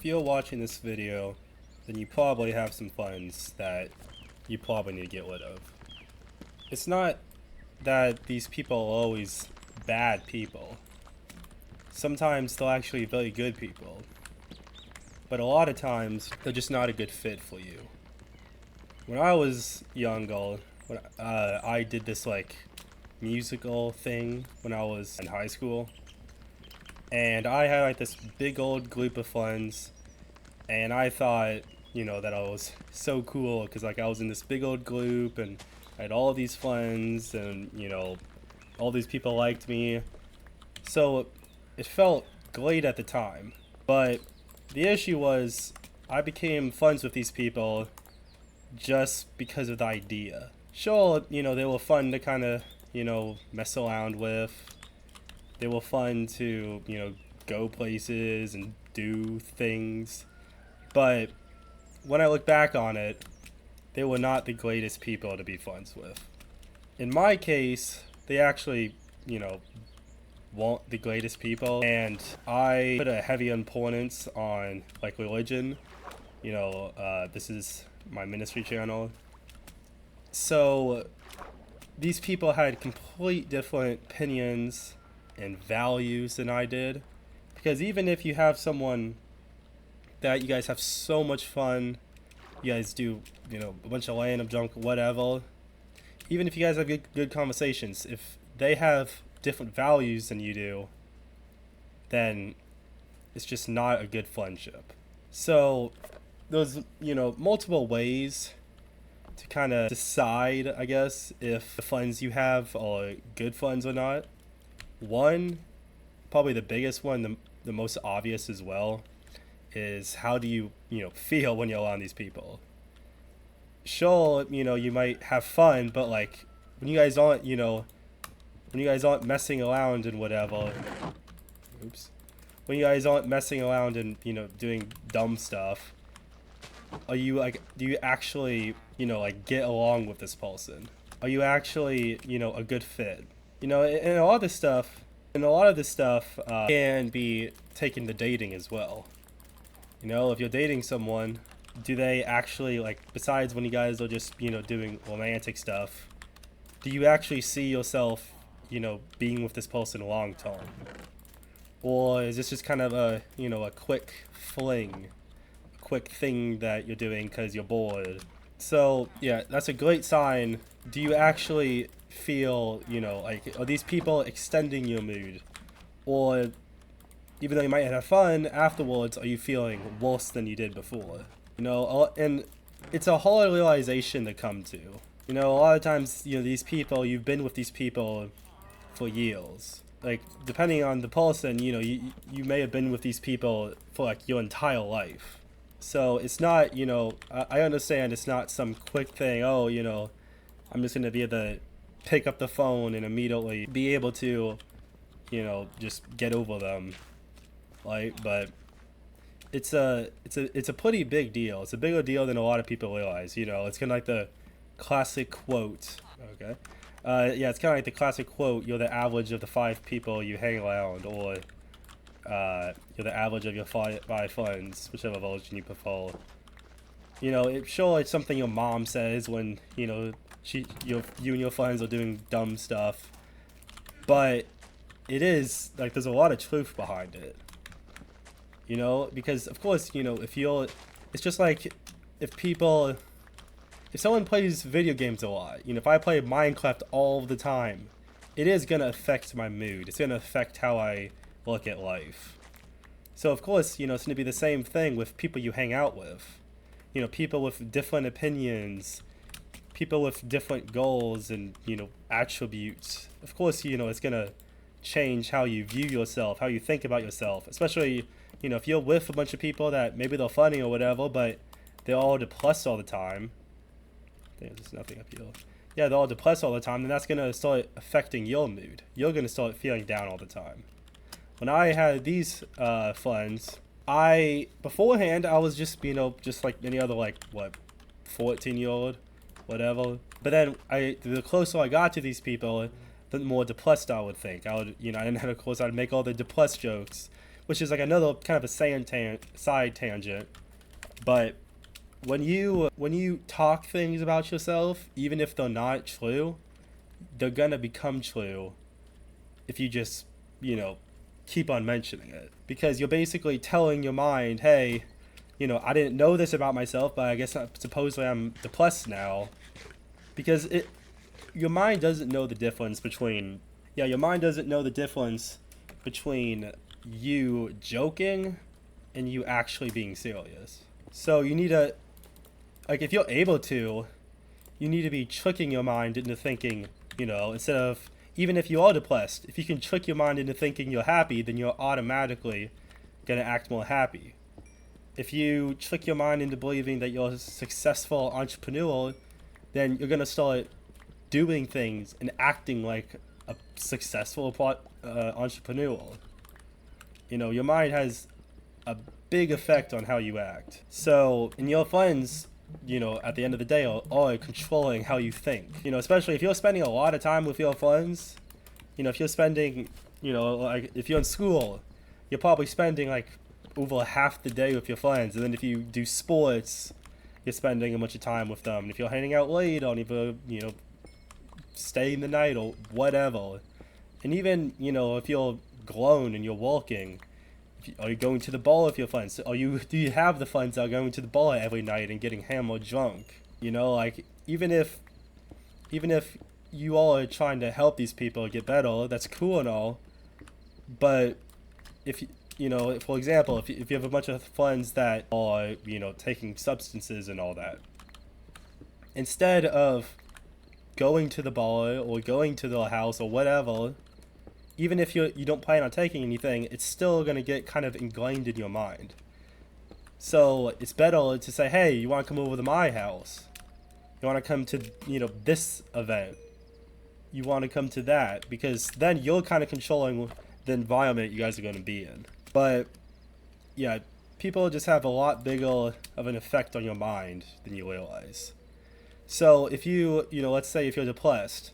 if you're watching this video, then you probably have some funds that you probably need to get rid of. It's not that these people are always bad people. Sometimes they're actually very good people. But a lot of times, they're just not a good fit for you. When I was younger, I did this musical thing when I was in high school. And I had this big old group of friends, and I thought, that I was so cool because I was in this big old group and I had all these friends and, all these people liked me. So it felt great at the time. But the issue was I became friends with these people just because of the idea. Sure, they were fun to kind of, mess around with. They were fun to, go places and do things. But when I look back on it, they were not the greatest people to be friends with. In my case, they actually, weren't the greatest people. And I put a heavy importance on, religion. This is my ministry channel. So these people had complete different opinions and values than I did. Because even if you have someone that you guys have so much fun, you guys do, a bunch of random junk, whatever, even if you guys have good conversations, if they have different values than you do, then it's just not a good friendship. So there's, multiple ways to kind of decide, I guess, if the friends you have are good friends or not. One, probably the biggest one, the most obvious as well, is how do you, feel when you're around these people. Sure, you might have fun, but when you guys aren't, when you guys aren't messing around and whatever, when you guys aren't messing around and, doing dumb stuff, are you do you actually, get along with this person? Are you actually, a good fit? And a lot of this stuff can be taken to dating as well. If you're dating someone, do they actually, besides when you guys are just, doing romantic stuff, do you actually see yourself, being with this person long term? Or is this just kind of a quick fling, a quick thing that you're doing because you're bored? So, yeah, that's a great sign. Do you actually feel, are these people extending your mood? Or even though you might have fun afterwards, are you feeling worse than you did before? And it's a hard realization to come to. A lot of times, these people, you've been with these people for years. Depending on the person, you may have been with these people for your entire life. So it's not, I understand it's not some quick thing, I'm just going to be able to pick up the phone and immediately be able to, just get over them. But it's a pretty big deal. It's a bigger deal than a lot of people realize. It's kind of like the classic quote. Okay. It's kind of like the classic quote. You're the average of the 5 people you hang around, or you're the average of your five friends, whichever version you prefer. It's something your mom says when you and your friends are doing dumb stuff, but it is there's a lot of truth behind it. Because of course, it's just if someone plays video games a lot, if I play Minecraft all the time, it is going to affect my mood. It's going to affect how I look at life. So of course, it's going to be the same thing with people you hang out with. People with different opinions, people with different goals and, attributes. Of course, it's going to change how you view yourself, how you think about yourself, especially, if you're with a bunch of people that maybe they're funny or whatever, but they're all depressed all the time. There's nothing up here. Yeah, they're all depressed all the time, then that's going to start affecting your mood. You're going to start feeling down all the time. When I had these friends, beforehand, I was just, just like any other, 14-year-old, whatever. But then, the closer I got to these people, the more depressed I would think. I would, and then of course I'd make all the depressed jokes. which is like another kind of a side tangent. But when you talk things about yourself, even if they're not true, they're gonna become true if you just, you know, keep on mentioning it. Because you're basically telling your mind, hey, you know, I didn't know this about myself, but I guess supposedly I'm depressed now. Because your mind doesn't know the difference between, yeah, your mind doesn't know the difference between you joking and you actually being serious. So you need to, like, if you're able to, you need to be tricking your mind into thinking, you know, instead of, even if you are depressed, if you can trick your mind into thinking you're happy, then you're automatically going to act more happy. If you trick your mind into believing that you're a successful entrepreneur, then you're going to start doing things and acting like a successful entrepreneur. You know, your mind has a big effect on how you act. So, and your friends, you know, at the end of the day are controlling how you think. You know, especially if you're spending a lot of time with your friends, you know, if you're spending, you know, like if you're in school, you're probably spending like over half the day with your friends. And then if you do sports, you're spending a bunch of time with them. And if you're hanging out late or even, you know, staying the night or whatever. And even, you know, if you're grown and you're walking, are you going to the bar with your friends? Do you have the friends that are going to the bar every night and getting hammered drunk? You know, like even if you all are trying to help these people get better, that's cool and all. But if you know, for example, if you have a bunch of friends that are, you know, taking substances and all that, instead of going to the bar or going to the house or whatever, even if you don't plan on taking anything, it's still going to get kind of ingrained in your mind. So it's better to say, hey, you want to come over to my house? You want to come to, you know, this event? You want to come to that? Because then you're kind of controlling the environment you guys are going to be in. But, yeah, people just have a lot bigger of an effect on your mind than you realize. So if you know, let's say if you're depressed,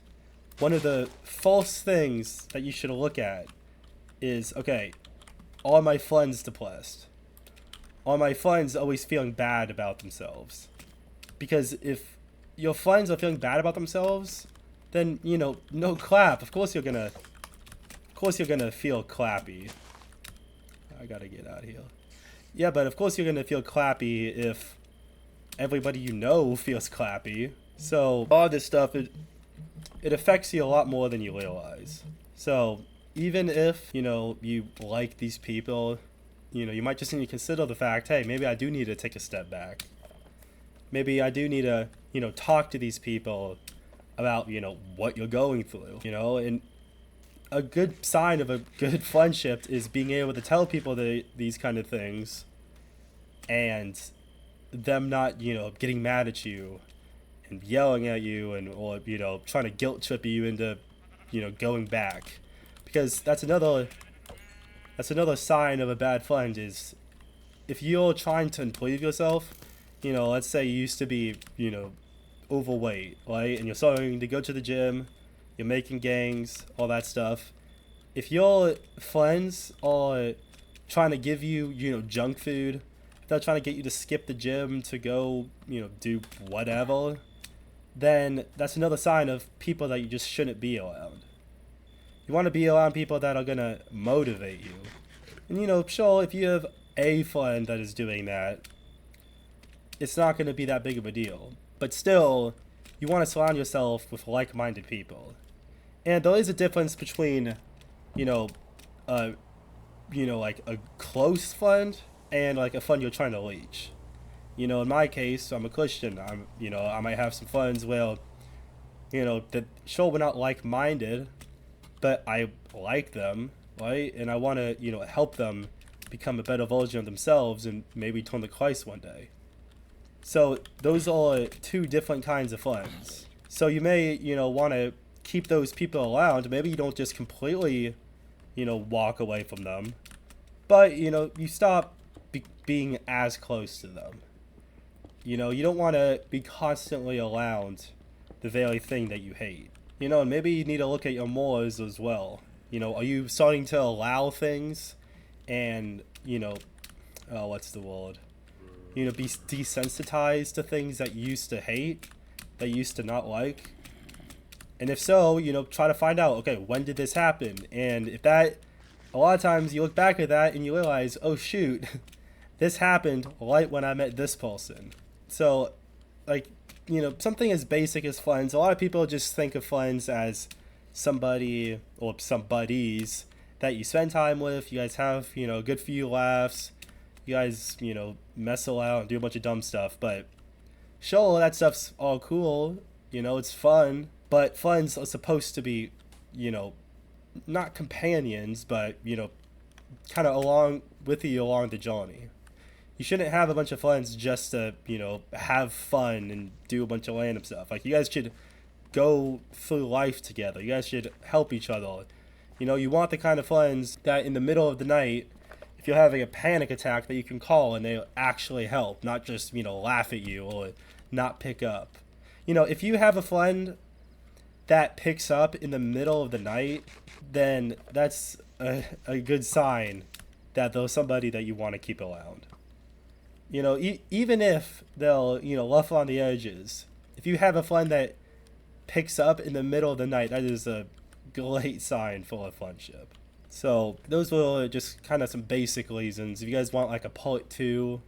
one of the false things that you should look at is, okay, are my friends depressed? Are my friends always feeling bad about themselves? Because if your friends are feeling bad about themselves, then, you know, no clap. Of course you're gonna feel clappy. I gotta get out of here. Yeah, but of course you're gonna feel clappy if everybody you know feels clappy. So all this stuff, it affects you a lot more than you realize. So even if, you know, you like these people, you know, you might just need to consider the fact, hey, maybe I do need to take a step back. Maybe I do need to, you know, talk to these people about, you know, what you're going through, you know. And a good sign of a good friendship is being able to tell people these kind of things and them not, you know, getting mad at you and yelling at you and, or, you know, trying to guilt trip you into, you know, going back. Because that's another sign of a bad friend is if you're trying to improve yourself, you know, let's say you used to be, you know, overweight, right? And you're starting to go to the gym, you're making gangs, all that stuff. If your friends are trying to give you, you know, junk food, if they're trying to get you to skip the gym to go, you know, do whatever, then that's another sign of people that you just shouldn't be around. You want to be around people that are going to motivate you. And, you know, sure, if you have a friend that is doing that, it's not going to be that big of a deal. But still, you want to surround yourself with like-minded people. And there is a difference between, you know, like a close friend and like a friend you're trying to reach. You know, in my case, I'm a Christian. I might have some friends where, you know, that sure we're not like-minded, but I like them, right? And I want to, you know, help them become a better version of themselves and maybe turn to Christ one day. So those are two different kinds of friends. So you may, you know, want to keep those people around. Maybe you don't just completely, you know, walk away from them, but, you know, you stop being as close to them. You know, you don't want to be constantly around the very thing that you hate. You know, and maybe you need to look at your morals as well. You know, are you starting to allow things and, you know, what's the word? You know, be desensitized to things that you used to hate, that you used to not like? And if so, you know, try to find out, okay, when did this happen? And if that, a lot of times you look back at that and you realize, oh shoot, this happened right when I met this person. So, like, you know, something as basic as friends, a lot of people just think of friends as somebody or some buddies that you spend time with. You guys have, you know, a good few laughs. You guys, you know, mess around and do a bunch of dumb stuff. But sure, that stuff's all cool. You know, it's fun. But friends are supposed to be, you know, not companions, but, you know, kind of along with you along the journey. You shouldn't have a bunch of friends just to, you know, have fun and do a bunch of random stuff. Like, you guys should go through life together. You guys should help each other. You know, you want the kind of friends that in the middle of the night, if you're having a panic attack, that you can call and they'll actually help, not just, you know, laugh at you or not pick up. You know, if you have a friend that picks up in the middle of the night, then that's a good sign that there's somebody that you want to keep around. You know, even if they'll, you know, rough on the edges, if you have a friend that picks up in the middle of the night, that is a great sign for a friendship. So those were just kind of some basic reasons. If you guys want like a part 2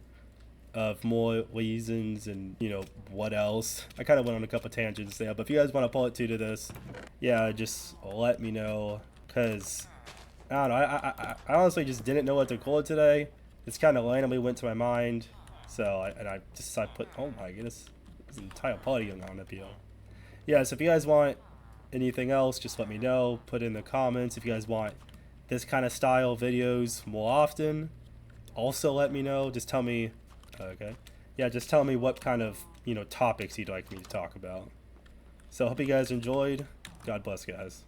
of more reasons and, you know, what else, I kind of went on a couple tangents there, but if you guys want a part 2 to this, yeah, just let me know, because I don't know, I honestly just didn't know what to call it today. It's kind of randomly went to my mind, so I put, oh my goodness, there's an entire party going on up here. Yeah, so if you guys want anything else, just let me know, put in the comments. If you guys want this kind of style videos more often, also let me know. Just tell me, okay, yeah, just tell me what kind of, you know, topics you'd like me to talk about. So I hope you guys enjoyed. God bless, guys.